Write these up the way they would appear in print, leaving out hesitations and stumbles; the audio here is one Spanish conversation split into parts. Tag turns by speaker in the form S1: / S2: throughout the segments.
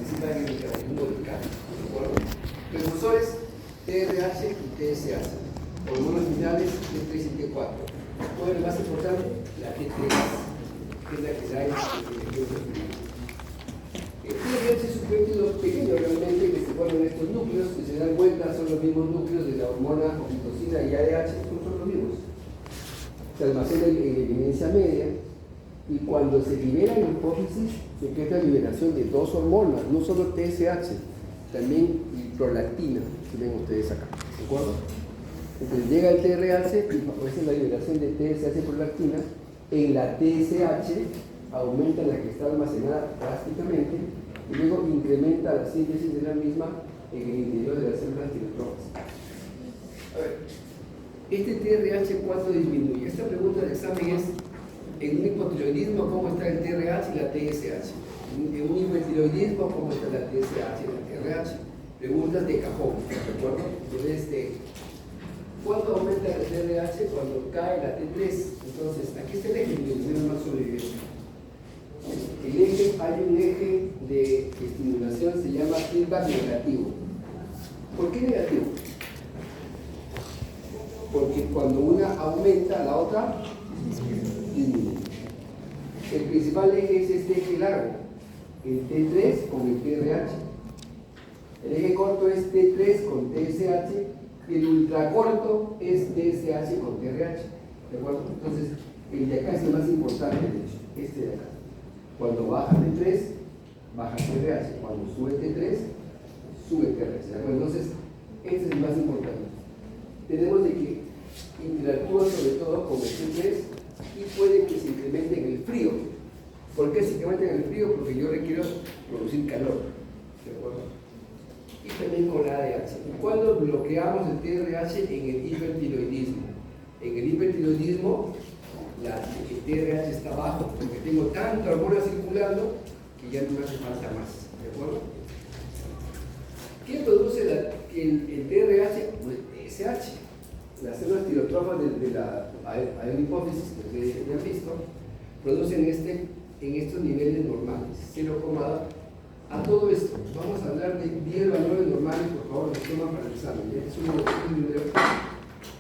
S1: participan en el metabolismo del cáncer. ¿De acuerdo? Precursores TRH y TSH. Hormonas minerales T3 y T4. ¿Cuál es el más importante? La T3, que es la que da el TRH es un péptido pequeño realmente que se forman en estos núcleos, que se dan cuenta son los mismos núcleos de la hormona oxitocina y ADH, son los mismos. Se almacena en evidencia media y cuando se libera en hipófisis se crea la liberación de dos hormonas, no solo TSH, también prolactina, que ven ustedes acá, ¿de acuerdo? Entonces llega el TRH y aparece la liberación de TSH y prolactina, en la TSH aumenta la que está almacenada drásticamente y luego incrementa la síntesis de la misma en el interior de las células tirotropas. A ver, este TRH ¿cuánto disminuye? Esta pregunta de examen es: en un hipotiroidismo, ¿cómo está el TRH y la TSH? En un hipertiroidismo, ¿cómo está la TSH y la TRH? Preguntas de cajón, ¿de acuerdo? Entonces, ¿cuándo aumenta el TRH? Cuando cae la T3. Entonces, aquí está el eje de más sobreviviente. El eje, hay un eje de estimulación, se llama feedback negativo. ¿Por qué negativo? Porque cuando una aumenta, la otra disminuye. El principal eje es este eje largo, el T3 con el TRH. El eje corto es T3 con TSH y el ultracorto es TSH con TRH. ¿De acuerdo? Entonces, el de acá es el más importante, de hecho, este de acá. Cuando baja T3, baja TRH. Cuando sube T3, sube TRH. ¿De acuerdo? Entonces, este es el más importante. Tenemos de que interactúa sobre todo con el T3 y puede que se incremente en el frío. ¿Por qué se incrementa en el frío? Porque yo requiero producir calor. ¿De acuerdo? Y también con la ADH. ¿Y cuándo bloqueamos el TRH? En el hipertiroidismo. En el hipertiroidismo, el TRH está bajo, porque tengo tanta hormona circulando que ya no me hace falta más. ¿De acuerdo? ¿Qué produce el TRH? Pues TSH. Las células tirotrofas de la hipófisis que ya han visto producen en estos niveles normales, 0,2. A todo esto, vamos a hablar de 10 valores normales, por favor, los toman para el examen. Es un número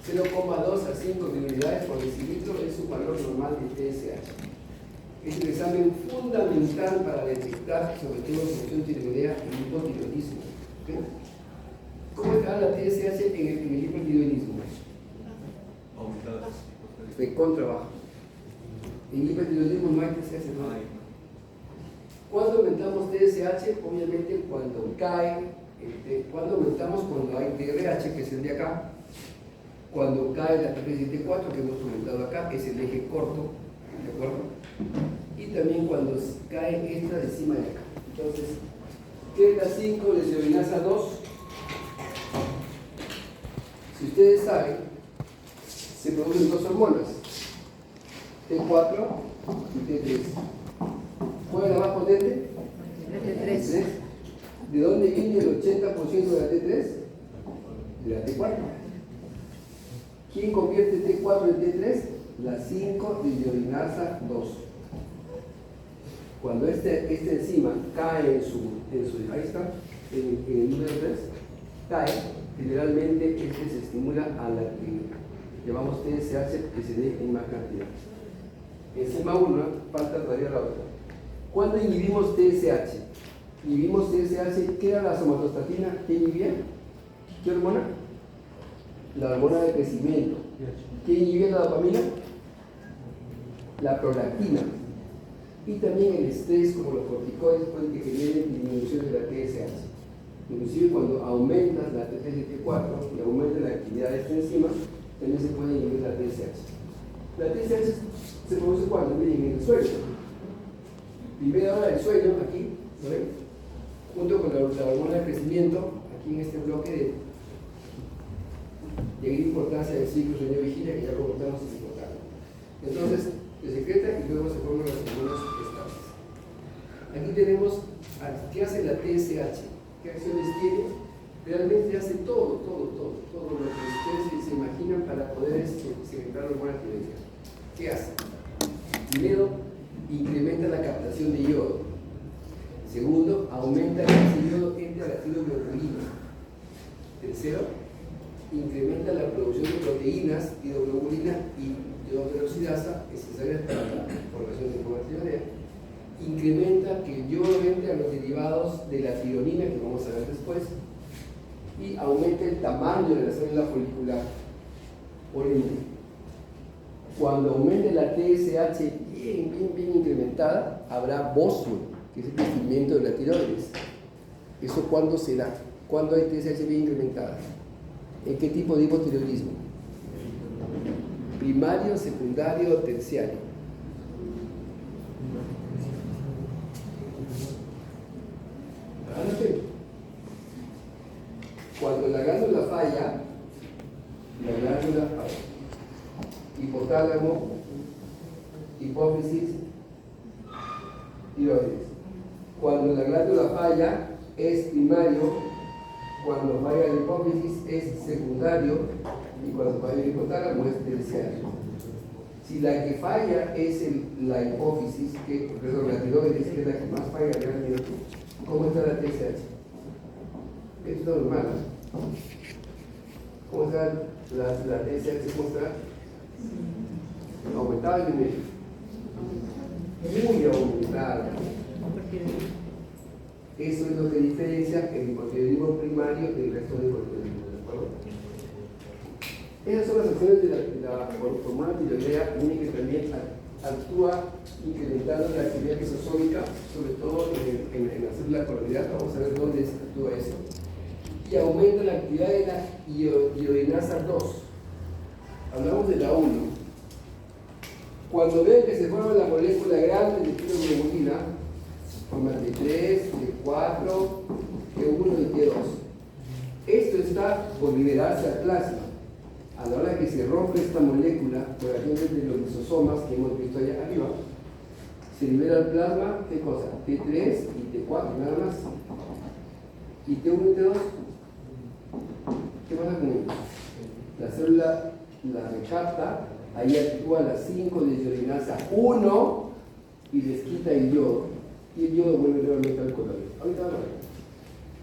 S1: 0,2 a 5 unidades por decilitro es un valor normal de TSH. Es un examen fundamental para detectar, sobre todo, función tiroidea en hipotiroidismo. ¿Okay? ¿Cómo está la TSH en el hipertiroidismo? De contrabajo. En hipertiroidismo no hay TSH, no hay. ¿Cuándo aumentamos TSH? Obviamente cuando cae, ¿cuándo aumentamos? Cuando hay TRH, que es el de acá. Cuando cae la T3 y T4, que hemos comentado acá, es el eje corto, ¿de acuerdo? Y también cuando cae esta de encima de acá. Entonces, ¿qué es la 5-desodorinasa 2? Si ustedes saben, se producen dos hormonas, T4 y T3. ¿Cuál es la más potente?
S2: La T3.
S1: ¿De dónde viene el 80% de la T3? De la T4. ¿Quién convierte T4 en T3? La 5-desodorinasa 2. Cuando esta enzima cae en su ahí está, en el número 3, cae, generalmente se estimula a la que llamamos TSH que se dé en más cantidad. Enzima 1, falta todavía la otra. ¿Cuándo inhibimos TSH? Inhibimos TSH, ¿qué era la somatostatina? ¿Qué inhibía? ¿Qué hormona? La hormona de crecimiento. ¿Qué inhibía la dopamina? La prolactina. Y también el estrés, como los corticoides, pueden que generen disminución de la TSH. Inclusive cuando aumentas la T3 y T4 y aumenta la actividad de esta enzima, también se puede inhibir la TSH. La TSH se produce cuando, miren, en el sueño. Primera hora del sueño, aquí, ¿no ven? Junto con la hormona de crecimiento, aquí en este bloque de gran importancia del ciclo sueño-vigilia, que ya lo contamos, es importante. Entonces, se secreta y luego se forman las hormonas estables. Aquí tenemos qué hace la TSH, qué acciones tiene. Realmente hace todo lo que ustedes se imaginan para poder secretar la hormona tiroidea. ¿Qué hace? Primero, incrementa la captación de yodo. Segundo, aumenta que ese yodo entre a la tiroglobulina. Tercero, incrementa la producción de proteínas, tiroglobulina y iodoperoxidasa necesarias para la formación de hemocreatinina. Incrementa que el yodo entre a los derivados de la tironina, que vamos a ver después, y aumenta el tamaño de la célula folicular. Por ende, cuando aumente la TSH bien incrementada, habrá bocio, que es el crecimiento de la tiroides. ¿Eso cuándo se da? ¿Cuándo hay TSH bien incrementada? ¿En qué tipo de hipotiroidismo? ¿Primario, secundario o terciario? Cuando la glándula falla, hipotálamo, hipófisis, tiroides. Cuando la glándula falla, es primario. Cuando falla la hipófisis, es secundario. Y cuando falla el hipotálamo, es terciario. Si la que falla es la hipófisis, la tiroides, que es la que más falla realmente, ¿cómo está la TSH? Esto es normal, ¿no? ¿Cómo está la TSH? ¿Cómo está? ¿Aumentada y medio? Muy aumentada. Eso es lo que diferencia el hipotiroidismo primario del resto de hipotiroidismo, ¿de acuerdo? Esas son las acciones de la hormona tiroidea, que también actúa incrementando la actividad lisosómica, sobre todo en la célula coroidal. Vamos a ver dónde actúa eso. Y aumenta la actividad de la iodinasa 2. Hablamos de la 1. Cuando ven que se forma la molécula grande de tiroglobulina, forma T3, T4, T1 y T2. Esto está por liberarse al plasma. A la hora que se rompe esta molécula, por acción de los lisosomas que hemos visto allá arriba, se libera al plasma, ¿qué cosa? T3 y T4, nada más. ¿Y T1 y T2? ¿Qué pasa con ellos? La célula la recapta, ahí actúa la 5 de iodinasa 1 y les quita el yodo. Y el yodo vuelve nuevamente al color. Ahorita vamos a ver.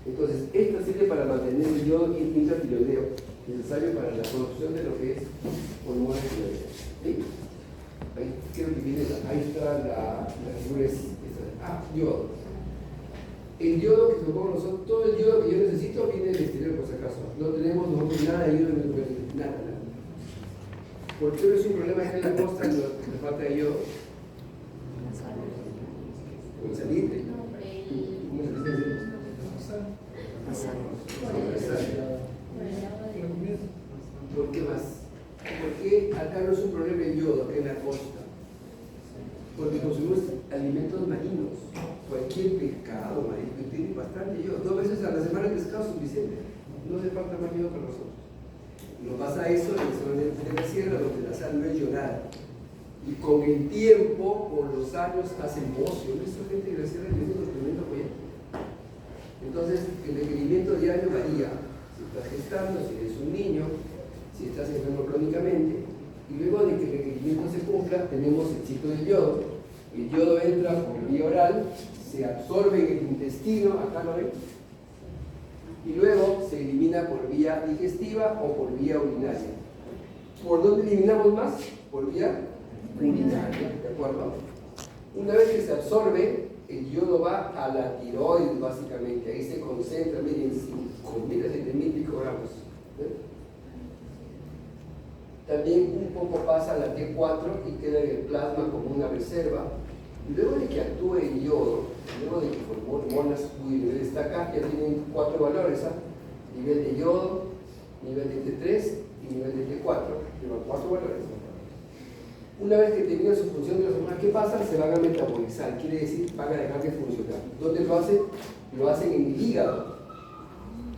S1: Entonces, esta sirve para mantener el yodo intratiroideo, necesario para la producción de lo que es hormona tiroidea. ¿Sí? Ahí creo que viene, ahí está la figura. Yodo. El yodo que tomamos nosotros, todo el yodo que yo necesito viene del exterior, por si acaso. No tenemos nosotros nada de yodo en el cuerpo, nada. ¿Por qué es un problema acá en la costa la falta de yodo? ¿Con el salitre? ¿Cómo se dice? ¿Por qué más? Porque acá no es un problema el yodo, acá en la costa. Porque consumimos alimentos marinos. Cualquier pescado marino tiene bastante yodo. 2 veces a la semana el pescado es suficiente. No hace falta más yodo para nosotros. No pasa eso en la zona de la sierra, donde la sal no es yodada. Y con el tiempo, con los años, hacen bocio. Nuestra gente de la sierra es un tremendo proyecto. Entonces, el requerimiento diario varía. Si estás gestando, si eres un niño, si estás enfermo crónicamente. Y luego de que el requerimiento se cumpla, tenemos el ciclo del yodo. El yodo entra por vía oral, se absorbe en el intestino, acá lo ven, y luego se elimina por vía digestiva o por vía urinaria. ¿Por dónde eliminamos más? Por vía urinaria, ¿de acuerdo? Una vez que se absorbe, el yodo va a la tiroides, básicamente. Ahí se concentra, miren, 5.000 a 7.000 picogramos. También un poco pasa a la T4 y queda en el plasma como una reserva. Y luego de que actúe el yodo, luego de que formó hormonas, cuyo nivel está acá, ya tienen 4 valores, nivel de yodo, nivel de T3 y nivel de T4, llevan 4 valores. Una vez que termina su función de las hormonas, ¿qué pasa? Se van a metabolizar, quiere decir, van a dejar de funcionar. ¿Dónde lo hacen? Lo hacen en el hígado.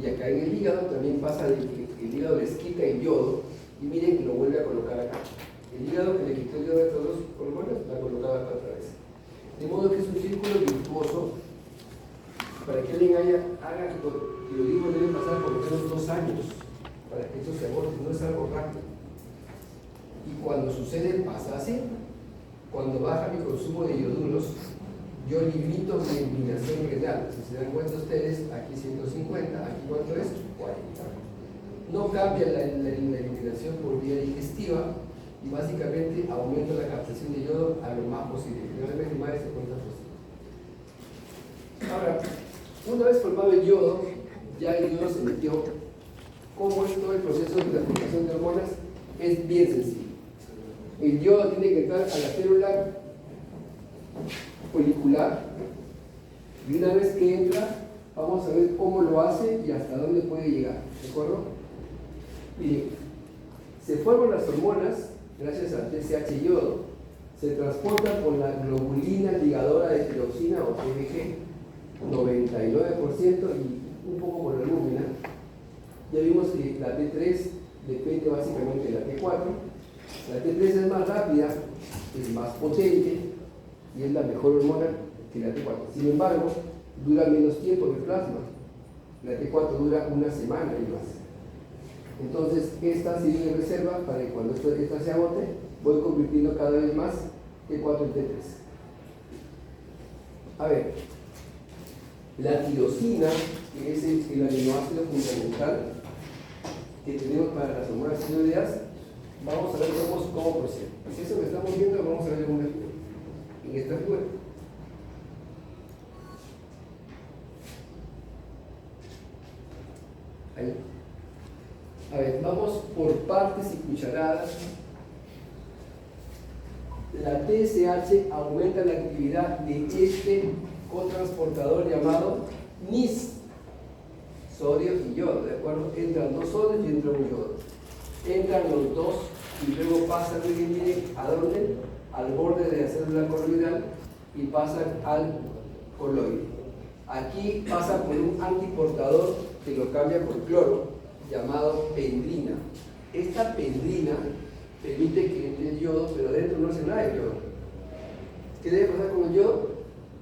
S1: Y acá en el hígado también pasa de que el hígado les quita el yodo y miren que lo vuelve a colocar acá. El hígado que le quitó el yodo a estas 2 hormonas, la colocaba acá otra vez. De modo que es un círculo virtuoso. Para que alguien haga tiroidismo debe pasar por lo menos 2 años para que esto se aborte, no es algo rápido. Y cuando sucede, pasa así. Cuando baja mi consumo de ioduros, yo limito mi eliminación renal. Si se dan cuenta ustedes, aquí 150, aquí ¿cuánto es? 40. No cambia la eliminación por vía digestiva y básicamente aumenta la captación de yodo a lo más posible, generalmente más del 50%. Ahora, una vez formado el yodo, ya el yodo se metió. ¿Cómo es todo el proceso de la formación de hormonas? Es bien sencillo. El yodo tiene que entrar a la célula folicular y una vez que entra, vamos a ver cómo lo hace y hasta dónde puede llegar. ¿De acuerdo? Miren, se forman las hormonas gracias al TSH yodo, se transportan por la globulina ligadora de tiroxina o TBG, 99% y un poco por la albúmina. Ya vimos que la T3 depende básicamente de la T4. La T3 es más rápida, es más potente y es la mejor hormona que la T4. Sin embargo, dura menos tiempo en el plasma. La T4 dura una semana y más. Entonces, esta sigue en reserva para que cuando esta se agote, voy convirtiendo cada vez más T4 en T3. A ver, la tirosina, que es el aminoácido fundamental que tenemos para las hormonas tiroideas, vamos a ver cómo procede. Si eso que estamos viendo, vamos a ver en una figura. En esta figura. Ahí. A ver, vamos por partes y cucharadas. La TSH aumenta la actividad de este cotransportador llamado NIS, sodio y yodo, ¿de acuerdo? Entran dos sodios y entra un yodo. Entran los dos y luego pasan, miren, ¿a dónde? Al borde de la célula coloidal y pasan al coloide. Aquí pasa por un antiportador que lo cambia por cloro, llamado pendrina. Esta pendrina permite que entre el yodo, pero dentro no hace nada de yodo. ¿Qué debe pasar con el yodo?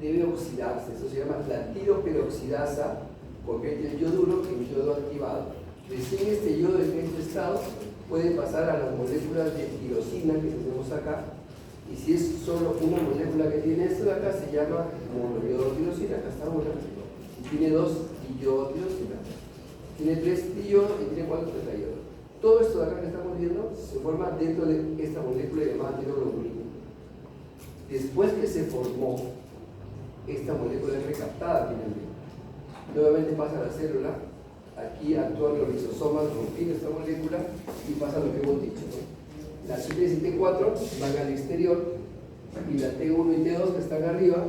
S1: Debe oxidarse. Eso se llama la tiroperoxidasa, convierte el yoduro en yodo activado. Recién este yodo en este estado puede pasar a las moléculas de tirosina que tenemos acá. Y si es solo una molécula que tiene esto de acá, se llama monoyodotirosina. Acá está una. Y tiene dos diyodotirosina. Tiene 3 diyodo y tiene 4 tetrayodo. Todo esto de acá que estamos viendo se forma dentro de esta molécula llamada tiroglobulina. Después que se formó, esta molécula es recaptada finalmente. Nuevamente pasa a la célula, aquí actúan los lisosomas rompiendo esta molécula y pasa lo que hemos dicho, ¿no? La T3 y T4 van al exterior y la T1 y T2 que están arriba,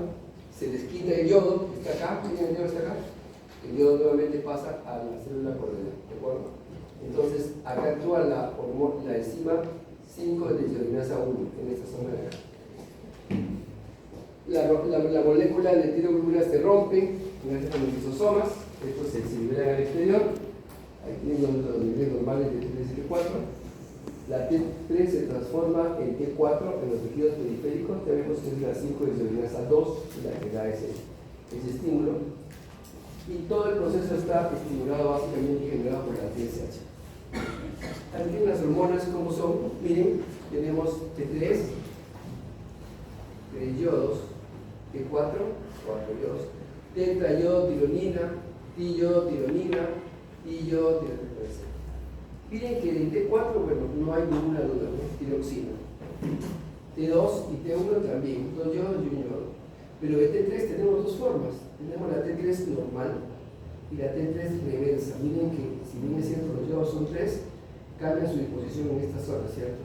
S1: se les quita el yodo, que está acá, ¿miren el yodo está acá? El yodo nuevamente pasa a la célula coroidal, ¿de acuerdo? Entonces, acá actúa la enzima 5-desoxidasa 1 en esta zona de acá. La molécula de tiroglobulina se rompe gracias a los lisosomas, estos se liberan al exterior. Ahí tienen los niveles normales de T3 y T4. La T3 se transforma en T4 en los tejidos periféricos. Ya vemos que es la 5-desoxidasa 2 la que da ese estímulo. Y todo el proceso está estimulado básicamente y generado por la TSH. Aquí las hormonas, ¿cómo son? Miren, tenemos T3, 3 yodos, T4, 4 yodos, tetrayodotironina, diyodotironina, diyodotironina. Miren que en T4, bueno, no hay ninguna duda, ¿no? Tiroxina. T2 y T1 también, 2 yodos y 1 yodo. Pero de T3 tenemos dos formas. Tenemos la T3 normal y la T3 reversa. Miren que si bien es cierto los yodos son 3, cambian su disposición en esta zona, ¿cierto?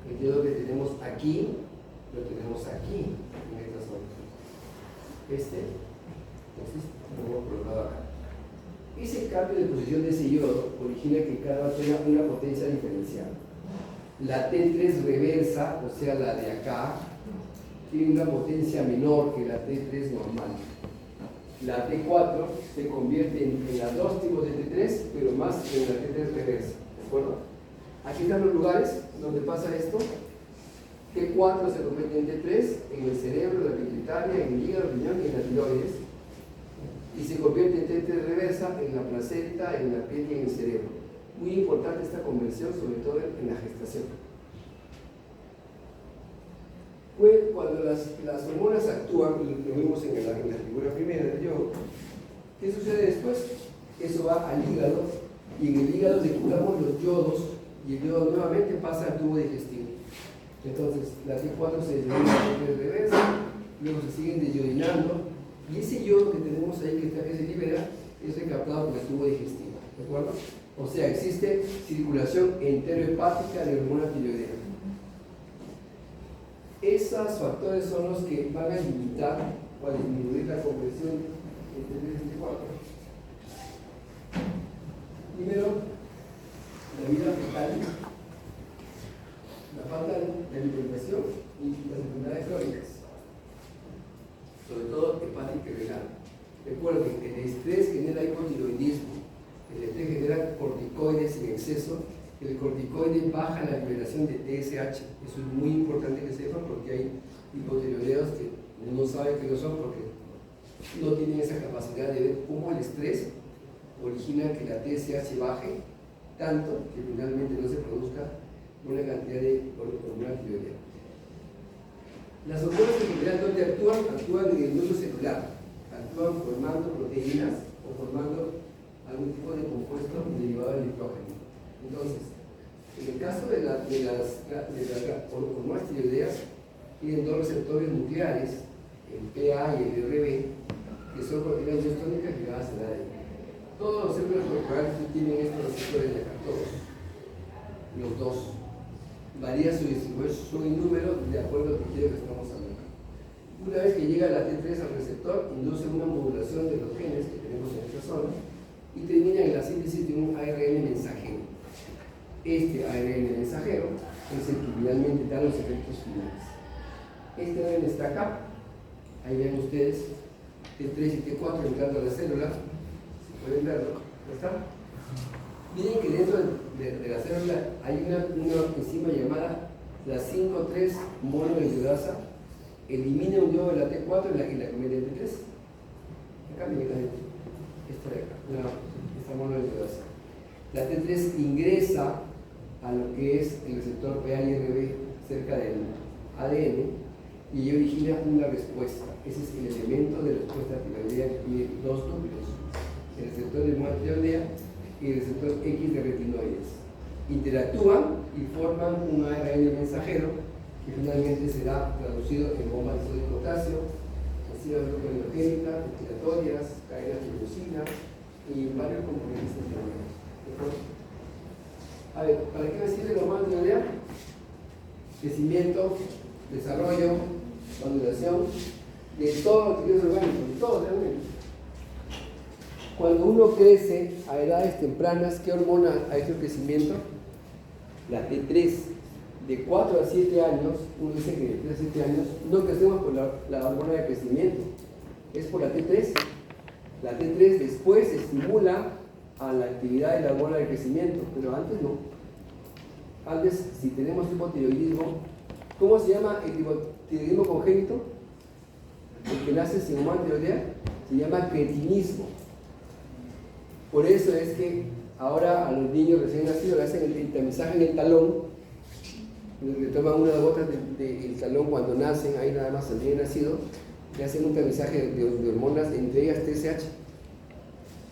S1: El yodo que tenemos aquí, lo tenemos aquí, en esta zona. Entonces, lo hemos colocado acá. Ese cambio de posición de ese yodo origina que cada uno tenga una potencia diferencial. La T3 reversa, o sea, la de acá, tiene una potencia menor que la T3 normal. La T4 se convierte en las dos tipos de T3, pero más en la T3 reversa. ¿De acuerdo? Aquí están los lugares donde pasa esto. T4 se convierte en T3 en el cerebro, la pituitaria, en el hígado, el riñón y en la tiroides. Y se convierte en T3 reversa en la placenta, en la piel y en el cerebro. Muy importante esta conversión, sobre todo en la gestación. cuando las hormonas actúan, lo vimos en la figura primera del yodo, ¿qué sucede después? Eso va al hígado, y en el hígado le quitamos los yodos, y el yodo nuevamente pasa al tubo digestivo. Entonces, la T4 se desayuna de reversa, luego se siguen desayunando, y ese yodo que tenemos ahí que se libera es recaptado por el tubo digestivo, ¿de acuerdo? O sea, existe circulación enterohepática de hormona tiroidea. Esos factores son los que van a limitar o a disminuir la compresión entre 3 y 4. Primero, la vida fetal, la falta de alimentación y las enfermedades crónicas, sobre todo hepática y renal. Recuerden que el estrés genera hipotiroidismo, el estrés genera corticoides en exceso, el corticoide baja la liberación de TSH. Eso es muy importante que sepan porque hay hipotiroideos que no saben que lo son porque no tienen esa capacidad de ver cómo el estrés origina que la TSH baje tanto que finalmente no se produzca una cantidad de hormona tiroidea. Las hormonas en general, ¿dónde actúan? Actúan en el núcleo celular, actúan formando proteínas o formando algún tipo de compuesto derivado del nitrógeno. Entonces, en el caso de las hormonas tiroideas, tienen dos receptores nucleares, el PA y el RB, que son proteínas tónicas ligadas al ADN. Todos los células corporales tienen estos receptores de acá, todos, los dos. Varía su distribución y número de acuerdo al criterio que estamos hablando. Una vez que llega la T3 al receptor, induce una modulación de los genes que tenemos en esta zona y termina en la síntesis de un ARN mensajero. Este ARN mensajero es el que finalmente da los efectos finales. Este ARN está acá, ahí ven ustedes T3 y T4 entrando a la célula, si pueden verlo, ¿está? Miren que dentro de la célula hay una enzima llamada la 5,3 monohidrodasa, elimina un yodo de la T4 y la convierte en T3. Acá miren, esta de acá, esta monohidrodasa. La T3 ingresa a lo que es el receptor PA y RB cerca del ADN y origina una respuesta. Ese es el elemento de respuesta tiroidea que tiene dos núcleos, el receptor de hormona tiroidea y el receptor X de retinoides. Interactúan y forman un ARN mensajero que finalmente será traducido en bombas de sodio y potasio, enzimas gluconeogénicas, respiratorias, cadenas de glucina y varios componentes intermedios. A ver, ¿para qué me sirve la hormona tiroidea? Crecimiento, desarrollo, maduración, de todos los tejidos orgánicos, de todo realmente. Cuando uno crece a edades tempranas, ¿qué hormona ha hecho el crecimiento? La T3. De 4 a 7 años, uno dice que de 3 a 7 años, no crecemos por la hormona de crecimiento, es por la T3. La T3 después estimula a la actividad de la hormona de crecimiento, pero antes no. Antes, si tenemos hipotiroidismo, ¿cómo se llama el hipotiroidismo congénito? El que nace sin hormona tiroidea, se llama cretinismo. Por eso es que ahora a los niños recién nacidos le hacen el tamizaje en el talón, le toman unas gotas del talón cuando nacen, ahí nada más al día nacido, le hacen un tamizaje de hormonas, entre ellas TSH,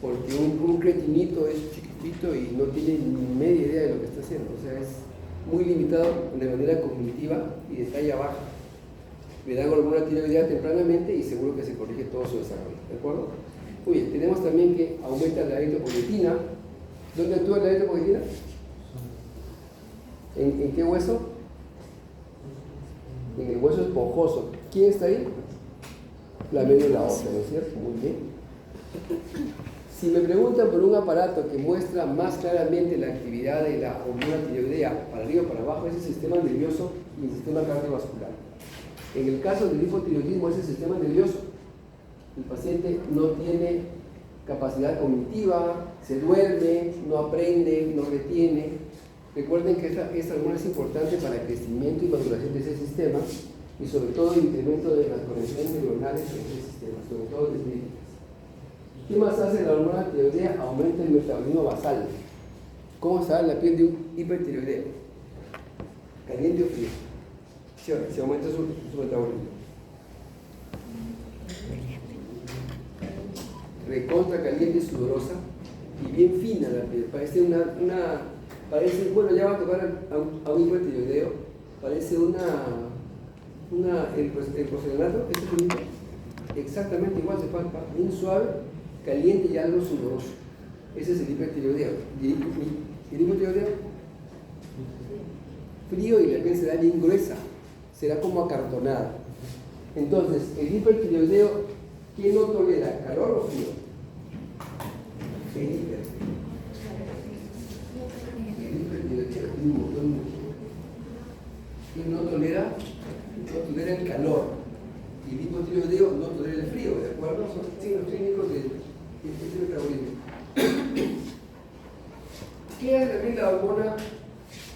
S1: porque un cretinito es chiquitito y no tiene ni media idea de lo que está haciendo, o sea, es muy limitado de manera cognitiva y de talla baja. Le dan hormona tiroidea tempranamente y seguro que se corrige todo su desarrollo, ¿de acuerdo? Muy bien, tenemos también que aumenta la eritropoyetina. ¿Dónde actúa la eritropoyetina? ¿En qué hueso? En el hueso esponjoso. ¿Quién está ahí? La médula ósea, ¿no es cierto? Muy bien. Si me preguntan por un aparato que muestra más claramente la actividad de la hormona tiroidea para arriba o para abajo, es el sistema nervioso y el sistema cardiovascular. En el caso del hipotiroidismo es el sistema nervioso. El paciente no tiene capacidad cognitiva, se duerme, no aprende, no retiene. Recuerden que esta hormona es importante para el crecimiento y maduración de ese sistema y sobre todo el incremento de las conexiones neuronales en ese sistema, sobre todo desmíticas. ¿Qué más hace la hormona tiroidea? Aumenta el metabolismo basal. ¿Cómo está la piel de un hipertiroideo? ¿Caliente o frío? se aumenta su metabolismo. Recontra caliente, sudorosa y bien fina la piel. Parece parece, bueno, ya va a tocar a un hipotiroideo. Parece el porcelanato, este bonito, exactamente igual, se palpa, bien suave, caliente y algo sudoroso. Ese es el hipertiroideo. ¿Y el hipotiroideo? Frío, y la piel será bien gruesa, será como acartonada. Entonces, el hipertiroideo, ¿quién no tolera? ¿Calor o frío? El hiper. ¿Quién no tolera? No tolera el calor. Y el hipotiroideo no tolera el frío, ¿de acuerdo? Son signos clínicos del metabolismo. ¿Qué hace también la hormona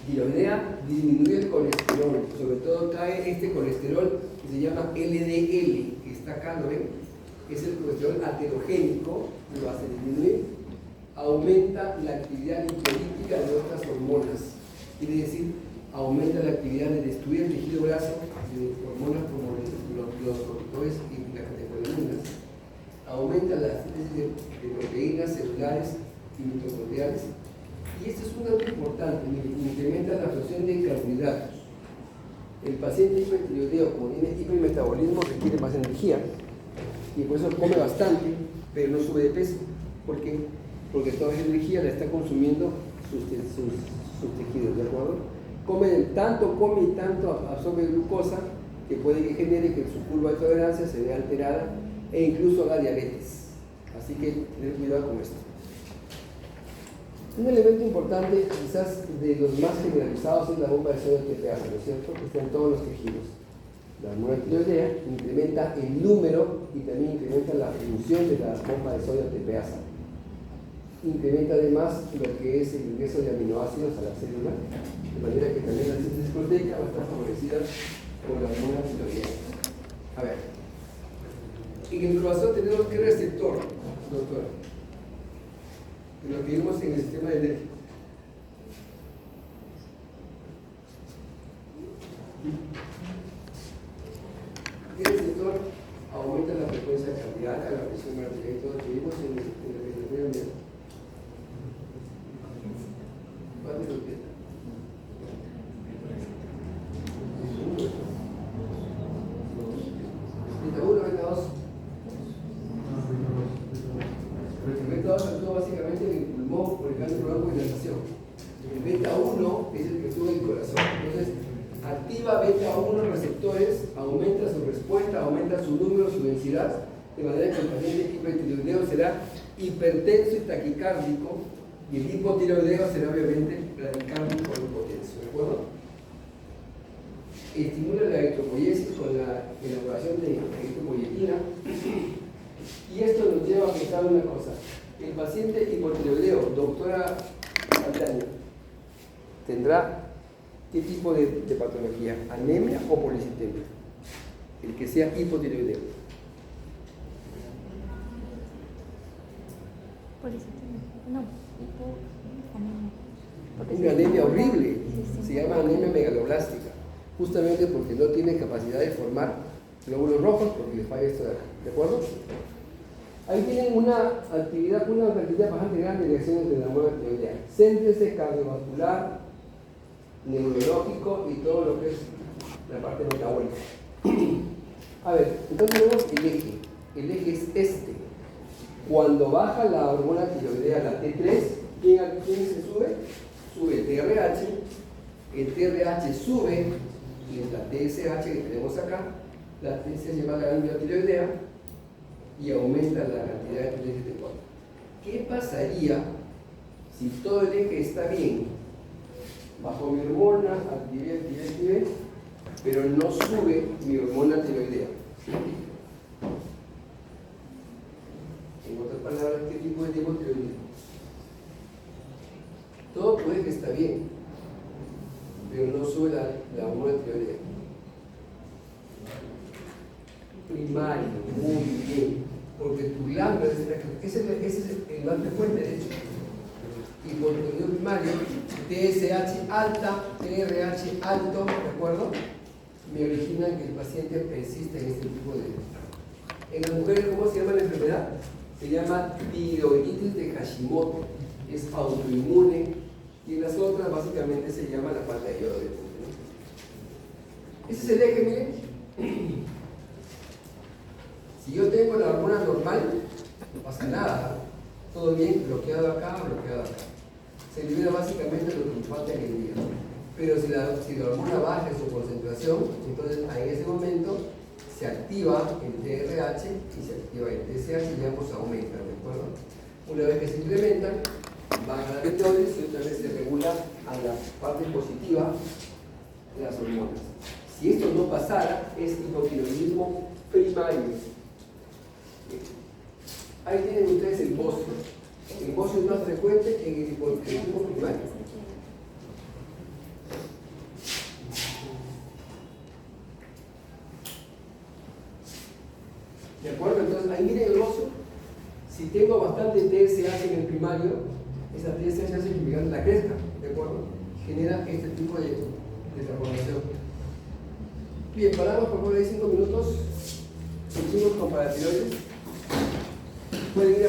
S1: tiroidea? Disminuye el colesterol. Sobre todo cae este colesterol que se llama LDL, que está acá, ¿no ven? Es el colesterol aterogénico, lo hace disminuir. Aumenta la actividad lipolítica de otras hormonas. Quiere decir, aumenta la actividad de destruir el tejido graso de hormonas como los corticoides y las catecolaminas. Aumenta la síntesis de proteínas celulares y mitocondriales. Y esto es un dato importante, incrementa la absorción de carbohidratos. El paciente hipertiroideo, como tiene hipermetabolismo, requiere más energía y por eso come bastante, pero no sube de peso. ¿Por qué? Porque toda esa energía la está consumiendo sus tejidos, ¿de acuerdo? Come y tanto absorbe glucosa que puede que genere que su curva de tolerancia se vea alterada e incluso haga diabetes. Así que tener cuidado con esto. Un elemento importante, quizás de los más generalizados, es la bomba de sodio TPA, ¿no es cierto? Que está en todos los tejidos. La hormona tiroidea incrementa el número y también incrementa la función de la bomba de sodio TPA. Incrementa además lo que es el ingreso de aminoácidos a la célula, de manera que también la síntesis proteica va a estar favorecida por la hormona tiroidea. A ver, en el corazón tenemos ¿qué receptor, doctora? Lo que vimos en el sistema eléctrico. El receptor aumenta la frecuencia cardíaca, la presión arterial y todo lo que vimos en la respiración ambiental. ¿Cuál es el beta? Beta 1, beta 2. El beta 2 actúa básicamente en el pulmón por el cáncer bronco y la natación. El beta 1 es el que actúa en el corazón. Entonces, activa beta 1 receptores, aumenta su respuesta, aumenta su número, su densidad, de manera que el paciente hipertiroideo será hipertenso y taquicárdico, y el hipotiroideo será obviamente bradicárdico o hipotenso, ¿de acuerdo? Estimula la eritropoiesis con la elaboración de eritropoietina, y esto nos lleva a pensar una cosa. El paciente hipotiroideo, doctora Saldaña, tendrá ¿qué tipo de patología? ¿Anemia o policitemia? El que sea hipotiroideo.
S2: Policitemia. No.
S1: Una anemia horrible, se llama anemia megaloblástica, justamente porque no tiene capacidad de formar glóbulos rojos porque le falla esto de acá, ¿de acuerdo? Ahí tienen una cantidad bastante grande de acciones de la hormona tiroidea: céntrice, cardiovascular, neurológico y todo lo que es la parte metabólica. A ver, entonces vemos el eje. El eje es este. Cuando baja la hormona tiroidea, la T3, ¿quién se sube? Sube el TRH sube, y la TSH que tenemos acá, la TSH va a la glándula tiroidea y aumenta la cantidad de TRH. ¿Qué pasaría si todo el eje está bien? Bajo mi hormona, activé, pero no sube mi hormona tiroidea. En otras palabras, ¿qué tipo de hipotiroidismo? Todo puede que está bien, pero no sube la hormona tiroidea. Primario, muy bien, porque tu glándula, ese es el más frecuente, de hecho. Hipotiroidismo primario, TSH alta, TRH alto, ¿de acuerdo? me originan que el paciente persista en este tipo de... En las mujeres, ¿cómo se llama la enfermedad? Se llama tiroiditis de Hashimoto, es autoinmune, y en las otras básicamente se llama la falta de yodo. Ese es el eje, miren. Si yo tengo la hormona normal, no pasa nada, todo bien, bloqueado acá. Se libera básicamente lo que nos falta en el día. Pero si la hormona baja en su concentración, entonces en ese momento se activa el TRH y se activa el TSH y ambos aumentan, ¿de acuerdo? Una vez que se implementan, van a la tiroides y otra vez se regula a la parte positiva de las hormonas. Si esto no pasara, es hipotiroidismo primario. Ahí tienen ustedes el bocio. El bocio es más frecuente en el hipotiroidismo primario. ¿De acuerdo? Entonces, ahí miren el bocio. Si tengo bastante TSH en el primario, esa TSH hace que mi glándula crezca, ¿de acuerdo? Genera este tipo de transformación. Bien, paramos por favor ahí 5 minutos. Seguimos con paratiroides. Pueden ir a